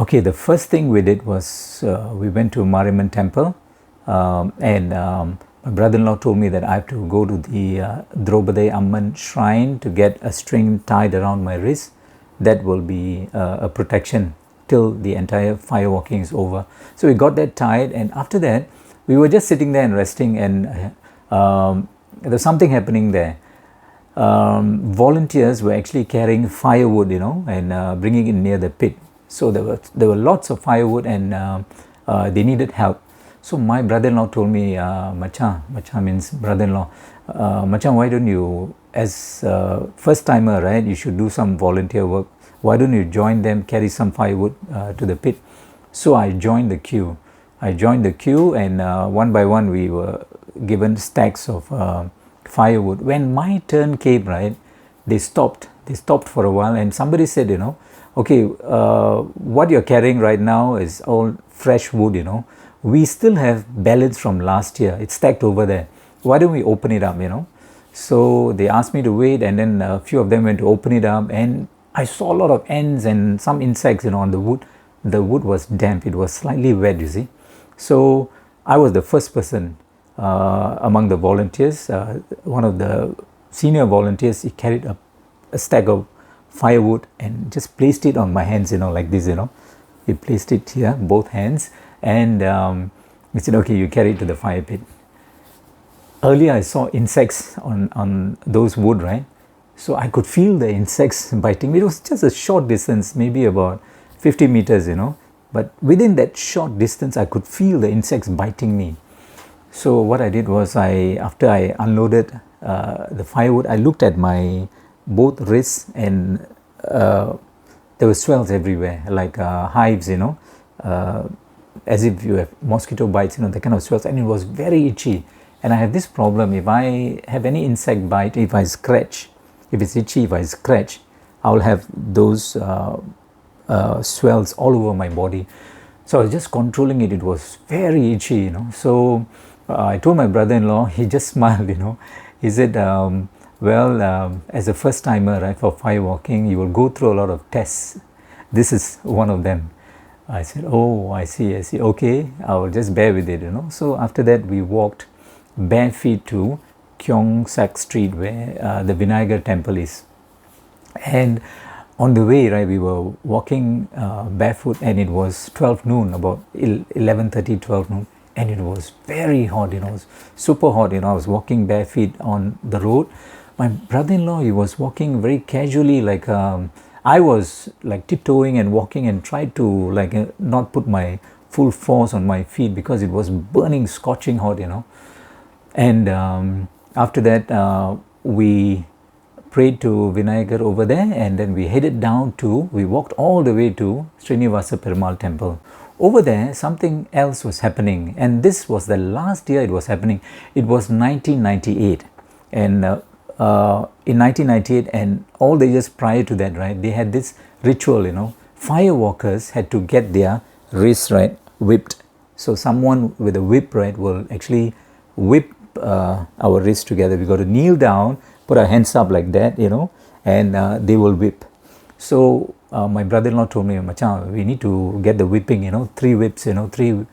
Okay, the first thing we did was we went to Mariamman temple, and my brother-in-law told me that I have to go to the Draupadi Amman shrine to get a string tied around my wrist. That will be a protection till the entire firewalking is over. So we got that tied, and after that we were just sitting there and resting, and there's something happening there. Volunteers were actually carrying firewood, and bringing it near the pit. So there were lots of firewood, and they needed help. So my brother-in-law told me, Macha means brother-in-law, Macha, why don't you, as first timer, right, you should do some volunteer work. Why don't you join them, carry some firewood to the pit? So I joined the queue. And one by one we were given stacks of firewood. When my turn came, right, they stopped for a while, and somebody said, okay, what you're carrying right now is all fresh wood, we still have ballots from last year, it's stacked over there, why don't we open it up, So they asked me to wait, and then a few of them went to open it up, and I saw a lot of ants and some insects, on the wood. The wood was damp, it was slightly wet, you see. So I was the first person among the volunteers. One of the senior volunteers, he carried a stack of firewood and just placed it on my hands, like this, he placed it here, both hands, and he said, okay, you carry it to the fire pit. Earlier I saw insects on those wood, right? So I could feel the insects biting me. It was just a short distance, maybe about 50 meters, but within that short distance I could feel the insects biting me. So what I did was, after I unloaded the firewood, I looked at my both wrists, and there were swells everywhere, like hives, as if you have mosquito bites, the kind of swells, and it was very itchy. And I have this problem: if I have any insect bite, if I scratch, if it's itchy, if I scratch, I will have those swells all over my body. So I was just controlling it. It was very itchy, So I told my brother-in-law. He just smiled, He said, as a first timer, right, for firewalking, you will go through a lot of tests. This is one of them. I said, oh, I see. Okay, I will just bear with it, So after that, we walked bare feet to Keong Sak Street, where the Vinayagar temple is. And on the way, right, we were walking barefoot, and it was 12 noon, about 11:30, 12 noon. And it was very hot, it was super hot, I was walking bare feet on the road. My brother-in-law, he was walking very casually, like I was like tiptoeing and walking, and tried to not put my full force on my feet because it was burning, scorching hot, And after that, we prayed to Vinayagar over there, and then we walked all the way to Srinivasa Perumal temple. Over there, something else was happening, and this was the last year it was happening. It was 1998, and in 1998 and all the years prior to that, right, they had this ritual, firewalkers had to get their wrists, right, whipped. So someone with a whip, right, will actually whip our wrists together. We got to kneel down, put our hands up like that, and they will whip. So my brother-in-law told me, Macha, we need to get the whipping, 3 whips, 3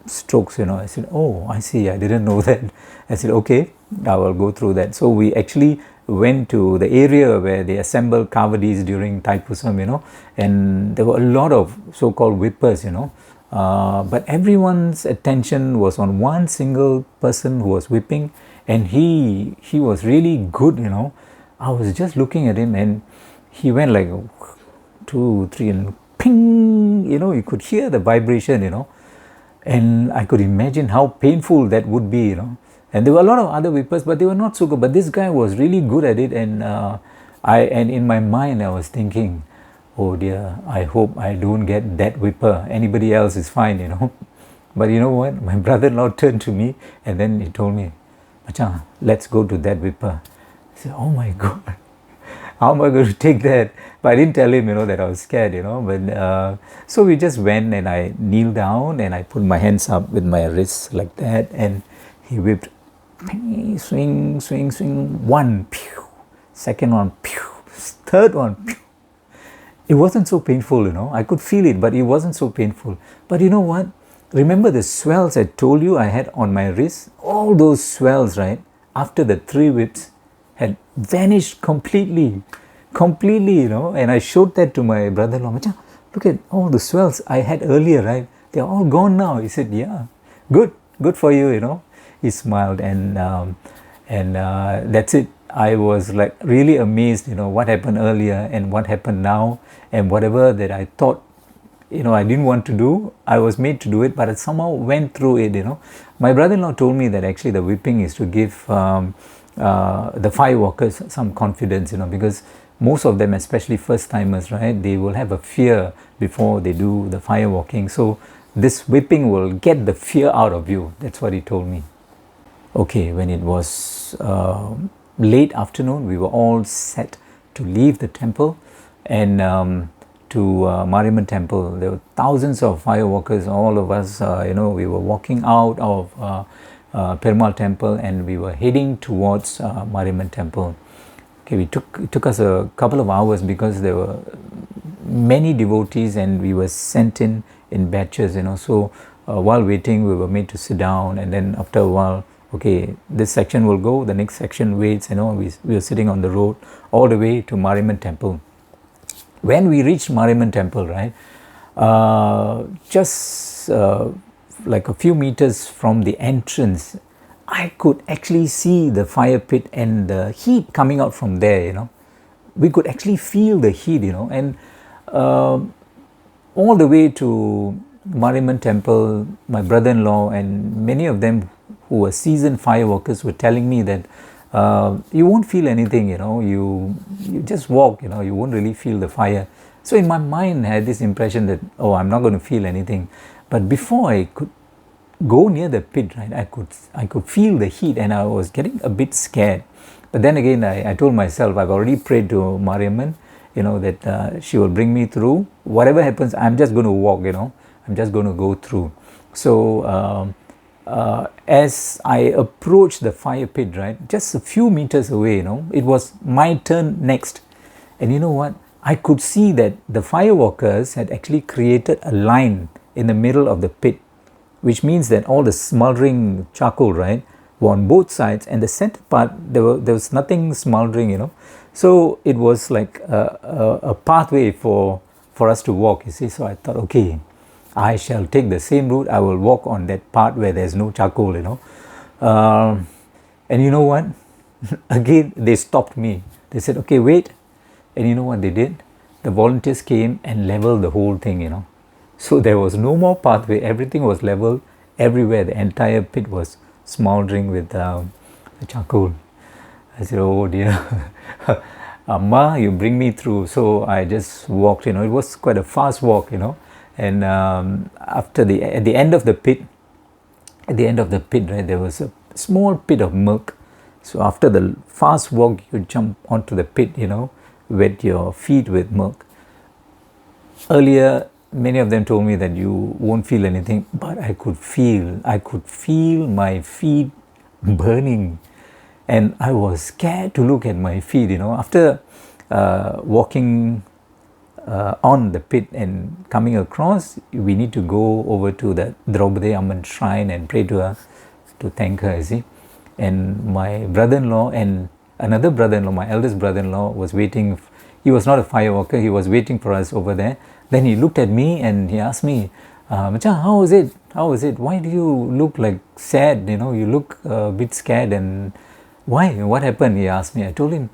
strokes, I said, oh, I see, I didn't know that. I said, okay, I will go through that. So we actually went to the area where they assemble Kavadis during Thaipusam, and there were a lot of so-called whippers, but everyone's attention was on one single person who was whipping, and he was really good, I was just looking at him, and he went like 2, 3, and ping, you could hear the vibration, and I could imagine how painful that would be, and there were a lot of other whippers, but they were not so good, but this guy was really good at it, and and in my mind I was thinking, oh dear, I hope I don't get that whipper, anybody else is fine, but you know what, my brother-in-law turned to me, and then he told me, Macha, let's go to that whipper. I said, oh my God, how am I going to take that? But I didn't tell him, that I was scared, but so we just went, and I kneeled down, and I put my hands up with my wrists like that, and he whipped, swing, swing, swing, 1, pew, second one, pew, third one, pew. it wasn't so painful, you know. I could feel it, but it wasn't so painful. But you know what? Remember the swells I told you I had on my wrist? All those swells, right? After the 3 whips had vanished completely. Completely, you know. And I showed that to my brother-in-law. Macha, look at all the swells I had earlier, right? They're all gone now. He said, yeah, good for you, you know. He smiled, and that's it. I was like really amazed, you know, what happened earlier and what happened now, and whatever that I thought, you know, I didn't want to do, I was made to do it, but I somehow went through it, you know. My brother-in-law told me that actually the whipping is to give the firewalkers some confidence, you know, because most of them, especially first timers, right, they will have a fear before they do the firewalking. So this whipping will get the fear out of you. That's what he told me. Okay, when it was late afternoon, we were all set to leave the temple and to Mariamman temple. There were thousands of firewalkers, all of us, you know, we were walking out of Perumal temple and we were heading towards Mariamman temple. Okay, it took us a couple of hours because there were many devotees and we were sent in batches, you know. So while waiting, we were made to sit down, and then after a while, okay, this section will go, the next section waits, you know. We were sitting on the road all the way to Mariamman temple. When we reached Mariamman temple, right, just like a few meters from the entrance, I could actually see the fire pit and the heat coming out from there, you know. We could actually feel the heat, you know, and all the way to Mariamman temple, my brother-in-law and many of them who were seasoned fireworkers were telling me that you won't feel anything, you know, you just walk, you know, you won't really feel the fire. So in my mind I had this impression that, oh, I'm not going to feel anything. But before I could go near the pit, right, I could feel the heat and I was getting a bit scared. But then again, I told myself, I've already prayed to Mariamman, you know, that she will bring me through. Whatever happens, I'm just going to walk, you know, I'm just going to go through. So as I approached the fire pit, right, just a few meters away, you know, it was my turn next. And you know what? I could see that the firewalkers had actually created a line in the middle of the pit, which means that all the smoldering charcoal, right, were on both sides, and the center part, there was nothing smoldering, you know. So it was like a pathway for us to walk, you see. So I thought, okay, I shall take the same route. I will walk on that part where there's no charcoal, you know. And you know what? Again, they stopped me. They said, okay, wait. And you know what they did? The volunteers came and leveled the whole thing, you know. So there was no more pathway. Everything was leveled everywhere. The entire pit was smoldering with the charcoal. I said, oh dear. Amma, you bring me through. So I just walked, you know. It was quite a fast walk, you know. And at the end of the pit, right, there was a small pit of milk. So after the fast walk, you jump onto the pit, you know, wet your feet with milk. Earlier, many of them told me that you won't feel anything, but I could feel my feet burning, and I was scared to look at my feet, you know. After walking on the pit and coming across, we need to go over to the Draupadi Amman shrine and pray to her, to thank her, you see. And my brother-in-law and another brother-in-law, my eldest brother-in-law, was waiting. He was not a firewalker, he was waiting for us over there. Then he looked at me and he asked me, Macha, how was it? How was it? Why do you look like sad? You know, you look a bit scared. And why? What happened? He asked me. I told him,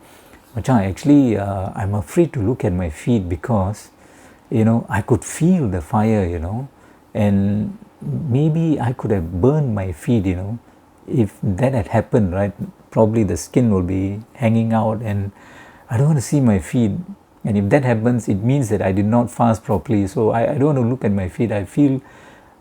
Macha, actually, I'm afraid to look at my feet because, you know, I could feel the fire, you know, and maybe I could have burned my feet, you know. If that had happened, right, probably the skin will be hanging out and I don't want to see my feet. And if that happens, it means that I did not fast properly. So I don't want to look at my feet. I feel,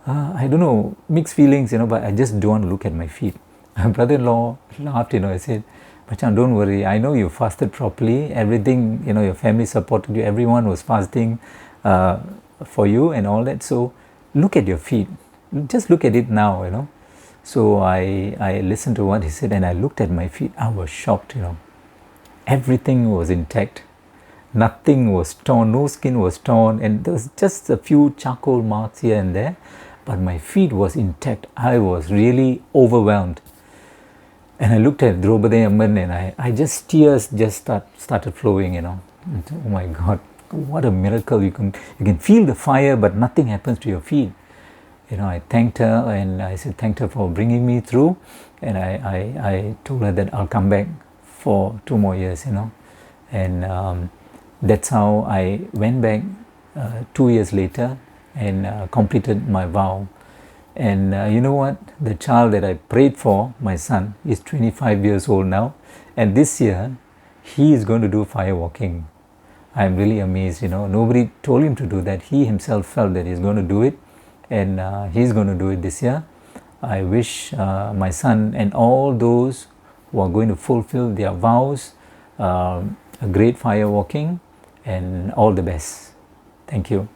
I don't know, mixed feelings, you know, but I just don't want to look at my feet. My brother-in-law laughed, you know. I said, Machan, don't worry. I know you fasted properly. Everything, you know, your family supported you. Everyone was fasting for you and all that. So look at your feet. Just look at it now, you know. So I listened to what he said and I looked at my feet. I was shocked, you know. Everything was intact. Nothing was torn, no skin was torn, and there was just a few charcoal marks here and there, but my feet was intact. I was really overwhelmed. And I looked at Draupadi Amman, and I just, tears just started flowing, you know. And, oh my God, what a miracle. You can feel the fire, but nothing happens to your feet. You know, I thanked her, and I said, thanked her for bringing me through. And I told her that I'll come back for 2 more years, you know. And that's how I went back 2 years later and completed my vow. And you know what? The child that I prayed for, my son, is 25 years old now. And this year, he is going to do firewalking. I'm really amazed, you know. Nobody told him to do that. He himself felt that he's going to do it. And he's going to do it this year. I wish my son and all those who are going to fulfill their vows a great firewalking and all the best. Thank you.